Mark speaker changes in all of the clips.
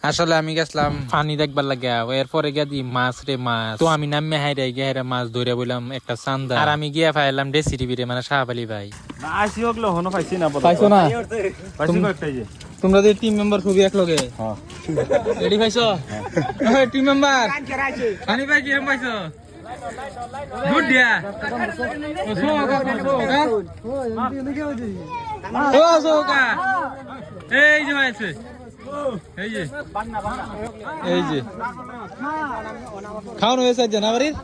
Speaker 1: আসলে আমি গেছিলাম পানি দেখবার লাগে, এরপরে গিয়া দি মাছ রে মাছ। তো আমি নামে হাইরে গিয়ে মাছ ধরে বললাম একটা চান্দা, আর আমি গিয়া পাইলাম ডেসি টিভি রে, মানে শাহাব আলী ভাই।
Speaker 2: আইসি ওগুলো হনো পাইছি না,
Speaker 1: পাইছো না?
Speaker 2: পাইছি কয়েকটাই যে
Speaker 1: তোমরা যে টিম মেম্বার ছবি এক লগে রেডি পাইছো? টিম মেম্বার পানি ভাই কি এম পাইছো? গুড দিয়া ও সোকা এই যে হয়েছে, এই যে এই যে খাওয়ানো হয়েছে জানাবারির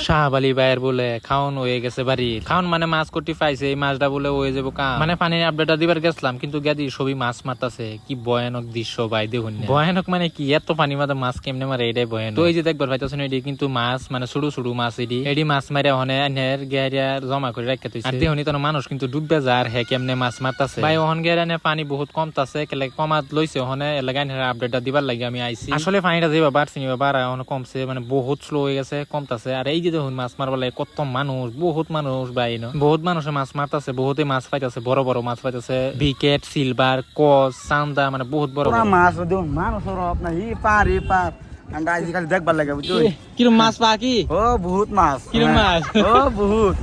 Speaker 1: শাহাব আলী ভাইয়ের বলে খাওয়ান হয়ে গেছে বাড়ি। খাওয়ান মানে মাছ কোটি পাইছে, এই মাছটা বলে হয়ে যাবো কাম। মানে পানির আপডেটটা দিবার গেছিলাম, কিন্তু গেদি সবই মাছ মারতাছে। কি ভয়ানক দৃশ্য ভাই, দেখুন ভয়ানক মানে কি, এত পানি মাঝে মাছ কেমনে মারে এটাই ভয়ানক। তো এই যে দেখবার পাইতেছেন এটি কিন্তু মাছ, মানে ছোট ছোট মাছ। এটি মাছ মারে হনে আনের গেরিয়া জমা করে রাখতে হইছে। আর দেখুন তো মানুষ কিন্তু ডুববে যায়, আর হে কেমনে মাছ মারতাছে ভাই। ওহন গেরানে পানি বহুত কমতাছে, কেলে কমাত লইছে ওহনে এলাকায় আপডেটটা দিবার লাগে আমি আইছি। আসলে পানিটা যেবা বাড়ছে বাড়া এখন কমছে, মানে বহুত স্লো হয়ে গেছে, কমতাছে। আর এই যে দেখুন মাছ মারবার লাগে কত মানুষ, বহুত মানুষ ভাই, বহুত মানুষে মাছ মারতাছে, বহুতে মাছ পাইতাছে, বড় বড় মাছ পাইতাছে, বিকেট, সিলভার, কস, চান্দা, মানে বহুত বড়
Speaker 2: মাছ মানুষের আপনার ই পার ই পার আমরা আজকাল দেখবার লাগে বুঝছো।
Speaker 1: কিরম মাছ পা কি?
Speaker 2: ও বহুত মাছ,
Speaker 1: কিরম মাছ?
Speaker 2: ও বহুত।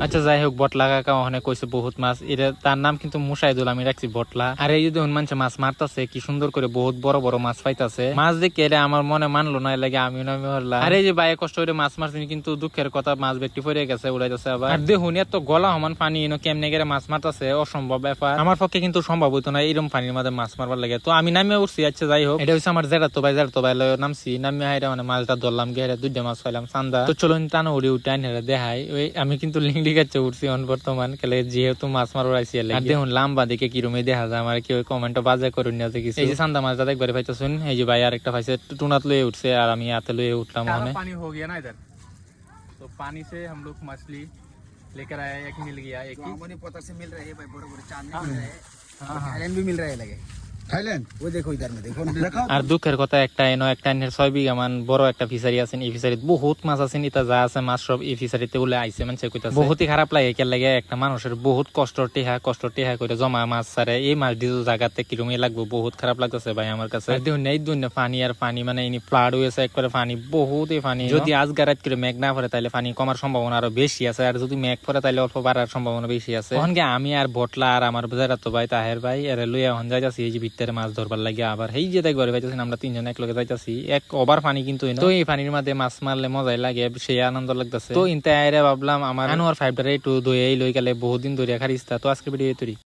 Speaker 1: আচ্ছা যাই হোক, বটলা কাকা ওখানে কইছে বহুত মাছ। এটা তার নাম কিন্তু মুসাইদুল, আমি রাখছি বটলা। আর এই যদি মানুষ মাছ মারতাছে কি সুন্দর করে, বহুত বড় বড় মাছ পাইতাছে। মাছ দেখে এটা আমার মনে মানলো না, লাগে আমি নামে হল্লা। আর এই যে বাইরে কষ্ট করে মাছ মারছেন, কিন্তু দুঃখের কথা মাছ ব্যক্তি পড়ে গেছে, উড়াইতেছে আবার। আর দেখুন এত গলা সমান পানি এনে কেমনে গেলে মাছ মারতাছে, অসম্ভব ব্যাপার। আমার পক্ষে কিন্তু সম্ভব হইতো না এরকম পানির মধ্যে মাছ মারবার লাগে। তো আমি নামে উঠছি। আচ্ছা যাই হোক, এটা হচ্ছে আমার জেরাতো ভাই নামছি। নামে হাইরা মানে মাছটা ধরলাম, গিয়ে দুইটা মাছ পাইলাম চান্দা। তো চলুন টানো উড়ি উঠে আনি দেখাই। ওই আমি কিন্তু লিংডি গাছে উঠছি বর্তমান, কেলে যেহেতু মাছ মারবার আইসি। আর দেখুন লাম্বা দেখে কিরমে দেখা যায়, আমার কেউ কমেন্ট বাজে করুন না কিছু। এই যে চান্দা মাছটা একবারে পাইতেছুন, এই যে ভাই আর একটা পাইছে টুনাত লয়ে উঠছে, আর আমি হাতে লয়ে উঠলাম।
Speaker 3: पानी हो गया ना इधर, तो पानी से हम लोग मछली लेकर आए, एक मिल गया, एक ही
Speaker 2: पत्थर से मिल रहे हैं भाई, बड़े बड़े चांद मिल रहे हैं, थाईलैंड भी मिल रहे हैं लगे। थाईलैंड वो देखो इधर में, देखो ना।
Speaker 1: আর দুঃখের কথা একটা এনো একটা 6 বিঘা মান বড় একটা ফিশারি আছেন। এই ফিশারিত বহুত মাছ আছেন, এটা যা আছে মাছ সব এই ফিশারিতে বলে আইছে। মানুষের কইতাছে বহুতই খারাপ লাগে, কে লাগে একটা মানুষের বহুত কষ্ট টেহা করে জমা মাছ ছাড়ে। এই মাছ দিতে জায়গাতে কিরমই লাগবে, বহুত খারাপ লাগতেছে ভাই আমার কাছে। দেখুন এই দুনিয়া পানি আর পানি, মানে ইনি ফ্লাড হয়েছে একবারে পানি, বহুতই পানি। যদি আজ গারাত করে মেঘ না পড়ে তাহলে পানি কমার সম্ভাবনা আরো বেশি আছে, আর যদি মেঘ পড়ে তাহলে অল্প বাড়ার সম্ভাবনা বেশি আছে। তখন আমি আর বটলা আর আমার জেরাতো ভাই তাহের ভাই এরা লইয়া এখন যাইতাছি এই যে ভিতরে মাছ ধরবার লাগে। আবার এই যে দেখবার পাইতেছেন আমরা তিনজন এক লগে যাইতাছি, এক ওভার পানি কিন্তু। তো এই পানির মধ্যে মাছ মারলে মজাই লাগে, সেই আনন্দ লাগতেছে। তো ইনতে আইরে ভাবলাম আমার আনোয়ার 5 একটু দই লই গেলে বহুদিন ধরে খারিস্তা। তো আজকে ভিডিও তৈরি।